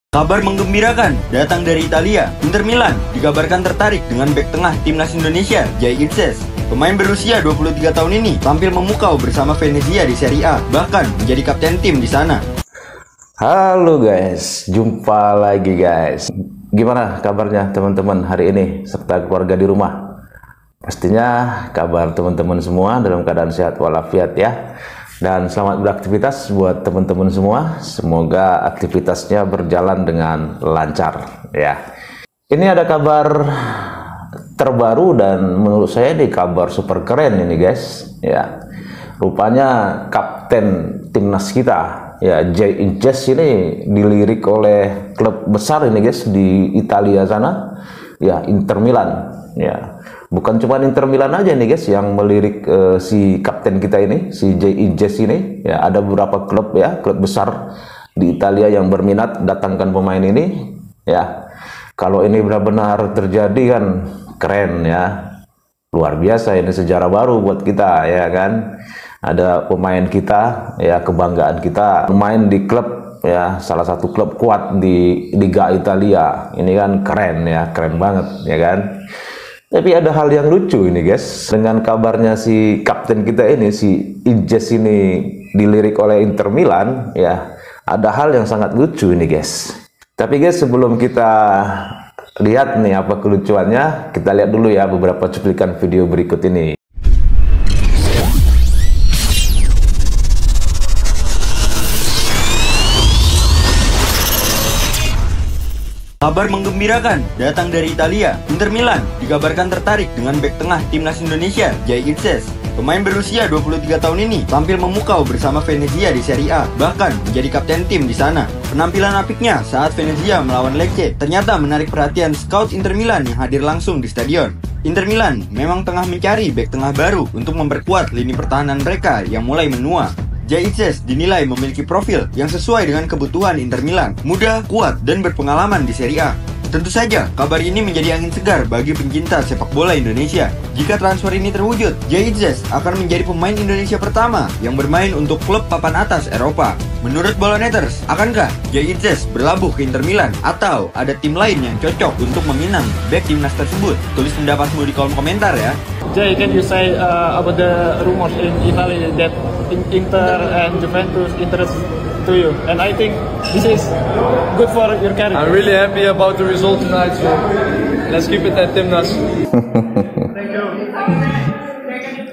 Kabar menggembirakan datang dari Italia. Inter Milan dikabarkan tertarik dengan bek tengah timnas Indonesia, Jay Itzes. Pemain berusia 23 tahun ini tampil memukau bersama Venezia di Serie A, bahkan menjadi kapten tim di sana. Halo guys, jumpa lagi guys. Gimana kabarnya teman-teman hari ini serta keluarga di rumah? Pastinya kabar teman-teman semua dalam keadaan sehat walafiat ya. Dan selamat beraktivitas buat teman-teman semua. Semoga aktivitasnya berjalan dengan lancar ya. Ini ada kabar terbaru dan menurut saya ini kabar super keren ini guys ya. Rupanya kapten timnas kita ya, Jay Itzes ini dilirik oleh klub besar ini guys di Italia sana ya, Inter Milan ya. Bukan cuma Inter Milan aja nih guys yang melirik si kapten kita ini, si Jay Itzes ini ya. Ada beberapa klub ya, klub besar di Italia yang berminat datangkan pemain ini ya. Kalau ini benar-benar terjadi kan keren ya, luar biasa, ini sejarah baru buat kita ya kan. Ada pemain kita ya, kebanggaan kita, pemain di klub ya, salah satu klub kuat di Liga Italia. Ini kan keren ya, keren banget ya kan. Tapi ada hal yang lucu ini guys, dengan kabarnya si kapten kita ini, si Itzes ini dilirik oleh Inter Milan ya. Ada hal yang sangat lucu ini guys. Tapi guys, sebelum kita lihat nih apa kelucuannya, kita lihat dulu ya beberapa cuplikan video berikut ini. Kabar menggembirakan datang dari Italia. Inter Milan dikabarkan tertarik dengan bek tengah timnas Indonesia, Jay Itzes. Pemain berusia 23 tahun ini tampil memukau bersama Venezia di Serie A, bahkan menjadi kapten tim di sana. Penampilan apiknya saat Venezia melawan Lecce ternyata menarik perhatian scout Inter Milan yang hadir langsung di stadion. Inter Milan memang tengah mencari bek tengah baru untuk memperkuat lini pertahanan mereka yang mulai menua. Jay Itzes dinilai memiliki profil yang sesuai dengan kebutuhan Inter Milan, muda, kuat, dan berpengalaman di Serie A. Tentu saja, kabar ini menjadi angin segar bagi pencinta sepak bola Indonesia. Jika transfer ini terwujud, Jay Itzes akan menjadi pemain Indonesia pertama yang bermain untuk klub papan atas Eropa. Menurut Bologneters, akankah Jay Itzes berlabuh ke Inter Milan atau ada tim lain yang cocok untuk meminang bek timnas tersebut? Tulis pendapatmu di kolom komentar ya. Jay, can you say about the rumors in Italy that Inter and Juventus interest to you? And I think this is good for your career. I'm really happy about the result tonight, so let's keep it at Timnas.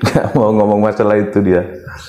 Gak mau ngomong masalah itu dia.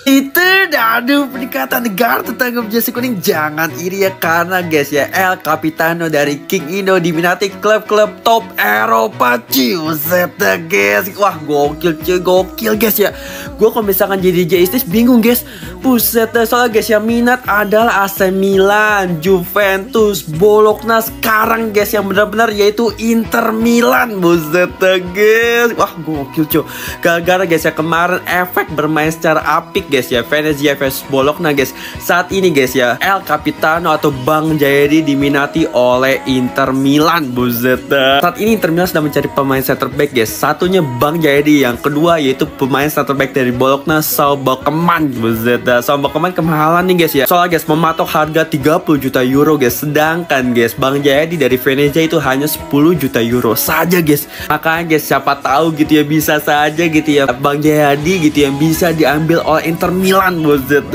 Itu aduh, peningkatan negara tetangga jersey kuning, jangan iri ya, karena guys ya, El Capitano dari King Indo diminati klub-klub top Eropa. Buset guys, wah gokil cuy, gokil guys ya. Gue kalau misalkan jadi Jay Itzes bingung guys. Buset, soalnya guys ya, minat adalah AC Milan, Juventus, Bologna, sekarang guys yang benar-benar yaitu Inter Milan. Buset guys, wah gokil cuy. Gara-gara guys ya kemarin efek bermain secara apik guys ya, Venezia vs Bologna guys. Saat ini guys ya, El Capitano atau Bang Jayadi diminati oleh Inter Milan. Buset. Saat ini Inter Milan sedang mencari pemain center back guys. Satunya Bang Jayadi, yang kedua yaitu pemain center back dari Bologna, Saul Bokeman. Buset. Saul Bokeman kemahalan nih guys ya. Soalnya guys mematok harga 30 juta euro guys. Sedangkan guys Bang Jayadi dari Venezia itu hanya 10 juta euro saja guys. Makanya guys, siapa tahu gitu ya, bisa saja gitu ya Bang Jayadi gitu yang bisa diambil oleh Inter Milan. Buset,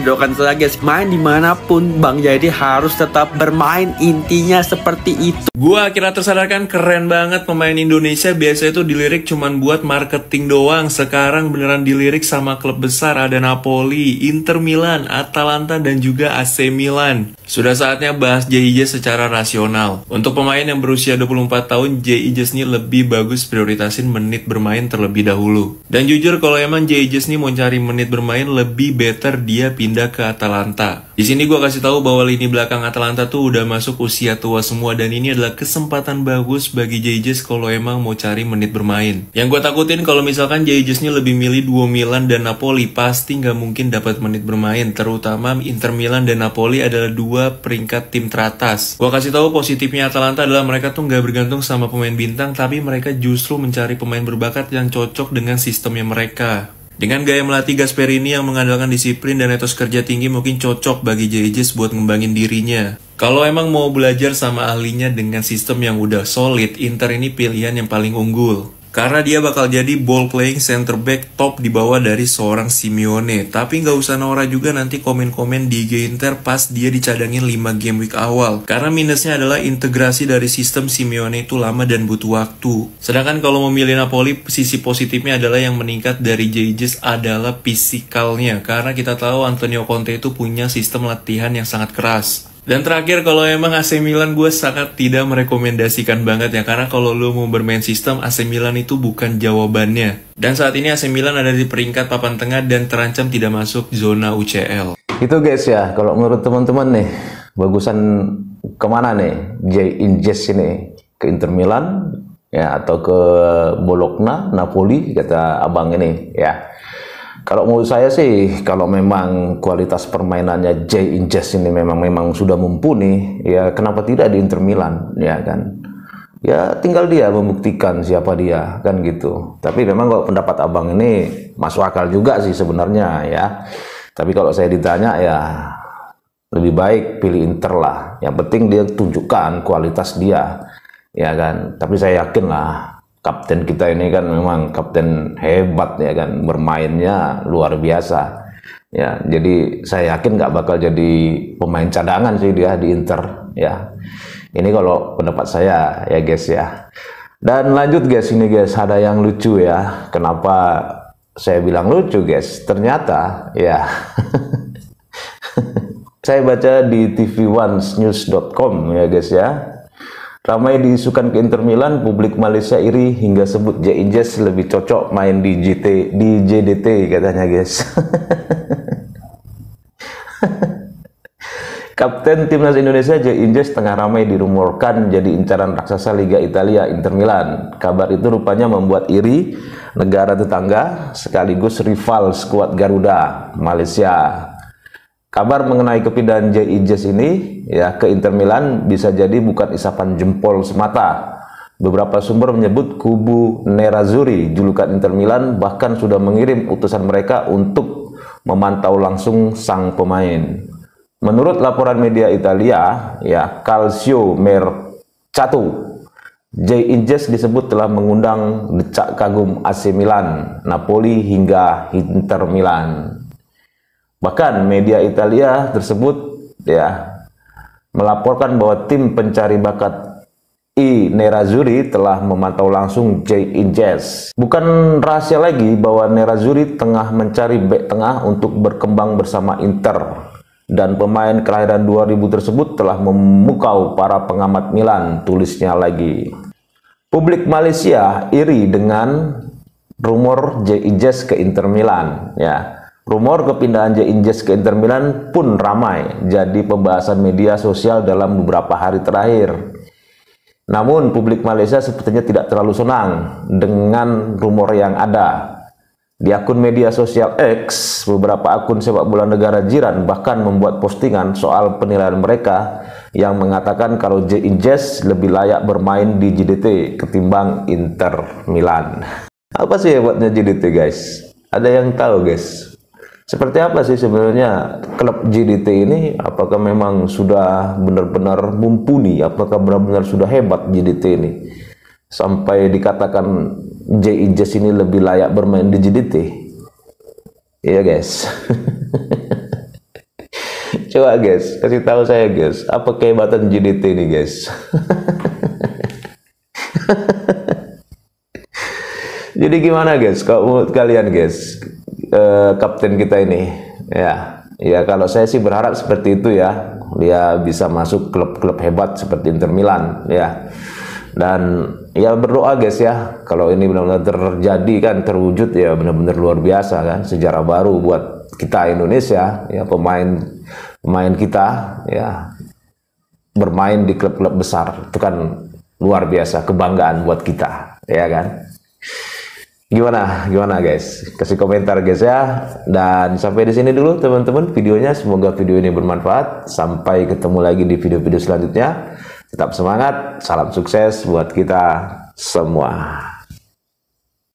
doakan saja guys, main dimanapun Bang Jayadi harus tetap bermain, intinya seperti itu. Gua akhirnya tersadarkan, keren banget pemain Indonesia biasa itu dilirik cuman buat marketing doang. Sekarang beneran dilirik sama klub besar, ada Napoli, Inter Milan, Atalanta, dan juga AC Milan. Sudah saatnya bahas Jay Itzes secara rasional. Untuk pemain yang berusia 24 tahun, Jay Itzes ini lebih bagus prioritasin menit bermain terlebih dahulu. Dan jujur kalau emang Jay Itzes ini mau cari menit bermain, lebih better dia pindah ke Atalanta. Di sini gue kasih tahu bahwa lini belakang Atalanta tuh udah masuk usia tua semua, dan ini adalah kesempatan bagus bagi Jay Itzes kalau emang mau cari menit bermain. Yang gue takutin kalau misalkan Jay Itzes ini lebih milih duo Milan dan Napoli, pasti nggak mungkin dapat menit bermain. Terutama Inter Milan dan Napoli adalah dua peringkat tim teratas. Gue kasih tahu positifnya Atalanta adalah mereka tuh nggak bergantung sama pemain bintang, tapi mereka justru mencari pemain berbakat yang cocok dengan sistemnya mereka. Dengan gaya melatih Gasperini yang mengandalkan disiplin dan etos kerja tinggi mungkin cocok bagi JIJS buat ngembangin dirinya. Kalau emang mau belajar sama ahlinya dengan sistem yang udah solid, Inter ini pilihan yang paling unggul. Karena dia bakal jadi ball playing center back top di bawah dari seorang Simeone. Tapi nggak usah norak juga nanti komen-komen di IG Inter pas dia dicadangin 5 game week awal. Karena minusnya adalah integrasi dari sistem Simeone itu lama dan butuh waktu. Sedangkan kalau memilih Napoli, sisi positifnya adalah yang meningkat dari JIJS adalah fisikalnya. Karena kita tahu Antonio Conte itu punya sistem latihan yang sangat keras. Dan terakhir, kalau emang AC Milan gue sangat tidak merekomendasikan banget ya. Karena kalau lo mau bermain sistem, AC Milan itu bukan jawabannya. Dan saat ini AC Milan ada di peringkat papan tengah dan terancam tidak masuk zona UCL. Itu guys ya, kalau menurut teman-teman nih, bagusan kemana nih JIJS ini? Ke Inter Milan ya, atau ke Bologna, Napoli, kata abang ini ya. Kalau menurut saya sih, kalau memang kualitas permainannya JIJS ini memang sudah mumpuni, ya kenapa tidak di Inter Milan, ya kan? Ya tinggal dia membuktikan siapa dia, kan gitu. Tapi memang kalau pendapat abang ini masuk akal juga sih sebenarnya ya. Tapi kalau saya ditanya ya lebih baik pilih Inter lah. Yang penting dia tunjukkan kualitas dia, ya kan? Tapi saya yakin lah. Kapten kita ini kan memang kapten hebat ya kan, bermainnya luar biasa ya, jadi saya yakin nggak bakal jadi pemain cadangan sih dia di Inter ya. Ini kalau pendapat saya ya guys ya. Dan lanjut guys, ini guys ada yang lucu ya. Kenapa saya bilang lucu guys? Ternyata ya saya baca di tv1news.com ya guys ya. Ramai diisukan ke Inter Milan, publik Malaysia iri hingga sebut JIJS lebih cocok main di JDT katanya guys. Kapten Timnas Indonesia JIJS tengah ramai dirumorkan jadi incaran raksasa Liga Italia Inter Milan. Kabar itu rupanya membuat iri negara tetangga sekaligus rival skuad Garuda Malaysia. Kabar mengenai kepindahan JIJS ini ya ke Inter Milan bisa jadi bukan isapan jempol semata. Beberapa sumber menyebut kubu Nerazzurri, julukan Inter Milan, bahkan sudah mengirim utusan mereka untuk memantau langsung sang pemain. Menurut laporan media Italia, ya Calcio Mercato, JIJS disebut telah mengundang decak kagum AC Milan, Napoli hingga Inter Milan. Bahkan media Italia tersebut ya melaporkan bahwa tim pencari bakat I Nerazzurri telah memantau langsung JIJS. Bukan rahasia lagi bahwa Nerazzurri tengah mencari bek tengah untuk berkembang bersama Inter. Dan pemain kelahiran 2000 tersebut telah memukau para pengamat Milan, tulisnya lagi. Publik Malaysia iri dengan rumor JIJS ke Inter Milan ya. Rumor kepindahan JIJS ke Inter Milan pun ramai jadi pembahasan media sosial dalam beberapa hari terakhir. Namun publik Malaysia sepertinya tidak terlalu senang dengan rumor yang ada. Di akun media sosial X, beberapa akun sepak bola negara jiran bahkan membuat postingan soal penilaian mereka yang mengatakan kalau JIJS lebih layak bermain di JDT ketimbang Inter Milan. Apa sih hebatnya JDT guys? Ada yang tahu guys? Seperti apa sih sebenarnya klub JDT ini? Apakah memang sudah benar-benar mumpuni? Apakah benar-benar sudah hebat JDT ini? Sampai dikatakan JIJS ini lebih layak bermain di JDT. Iya guys. Coba guys, kasih tahu saya guys, apa kehebatan JDT ini guys? Jadi gimana guys, kalau menurut kalian guys? Kapten kita ini ya kalau saya sih berharap seperti itu ya, dia bisa masuk klub-klub hebat seperti Inter Milan ya, dan ya berdoa guys ya kalau ini benar-benar terjadi kan, terwujud ya, benar-benar luar biasa kan, sejarah baru buat kita Indonesia ya, pemain kita ya bermain di klub-klub besar itu kan luar biasa, kebanggaan buat kita ya kan. Gimana guys? Kasih komentar guys ya. Dan sampai di sini dulu teman-teman videonya. Semoga video ini bermanfaat. Sampai ketemu lagi di video-video selanjutnya. Tetap semangat. Salam sukses buat kita semua.